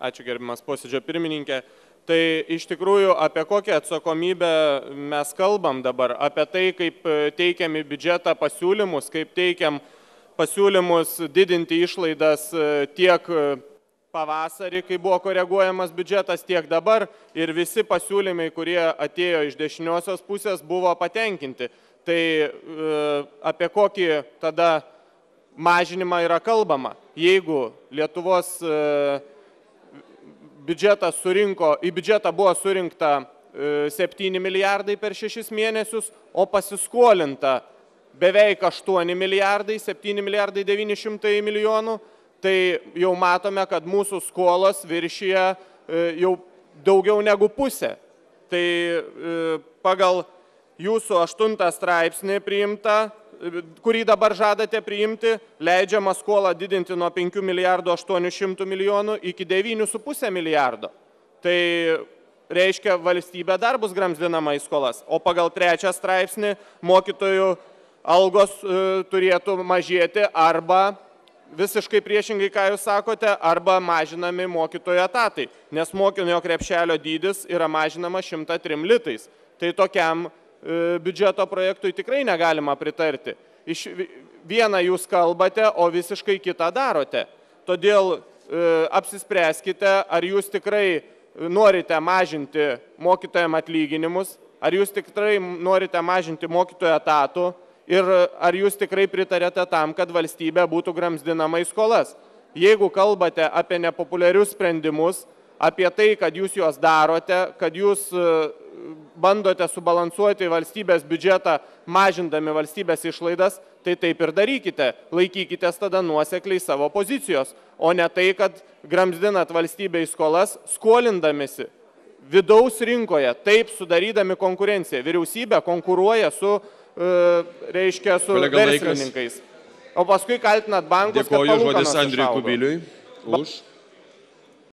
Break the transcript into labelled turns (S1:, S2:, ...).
S1: Ačiū gerbiamas posėdžio pirmininkė. Tai iš tikrųjų apie kokią atsakomybę mes kalbam dabar, apie tai, kaip teikiam į biudžetą pasiūlymus, kaip teikiam pasiūlymus didinti išlaidas tiek pavasarį, kai buvo koreguojamas biudžetas, tiek dabar ir visi pasiūlymai, kurie atėjo iš dešiniosios pusės, buvo patenkinti. Tai apie kokį tada mažinimą yra kalbama. Jeigu Lietuvos biudžetas į biudžetą buvo surinkta 7 milijardai per 6 mėnesius, o pasiskolinta beveik 8 milijardai, 7 milijardai 900 milijonų, tai jau matome, kad mūsų skolos viršyje jau daugiau negu pusė. Tai pagal jūsų 8 straipsnį priimta, kurį dabar žadate priimti, leidžiama skolą didinti nuo 5 milijardų 800 milijonų iki 9,5 milijardo. Tai reiškia, valstybė dar bus gramzdinama į skolas. O pagal 3 straipsnį mokytojų algos turėtų mažėti arba visiškai priešingai, ką jūs sakote, arba mažinami mokytojų etatai, nes mokinio krepšelio dydis yra mažinama 103 litais. Tai tokiam biudžeto projektui tikrai negalima pritarti. Vieną jūs kalbate, o visiškai kitą darote. Todėl apsispręskite, ar jūs tikrai norite mažinti mokytojams atlyginimus, ar jūs tikrai norite mažinti mokytojų etatų ir ar jūs tikrai pritarėte tam, kad valstybė būtų gramzdinama į skolas. Jeigu kalbate apie nepopuliarius sprendimus, apie tai, kad jūs juos darote, kad jūs bandote subalansuoti valstybės biudžetą, mažindami valstybės išlaidas, tai taip ir darykite. Laikykitės tada nuosekliai savo pozicijos, o ne tai, kad gramzdinat valstybę į skolas, skolindamisi vidaus rinkoje, taip sudarydami konkurenciją. Vyriausybė konkuruoja su verslininkais. O paskui kaltinat bankus, kad palūkanos išaugo.
S2: Dėkoju žodis Andriui Kubiliui už.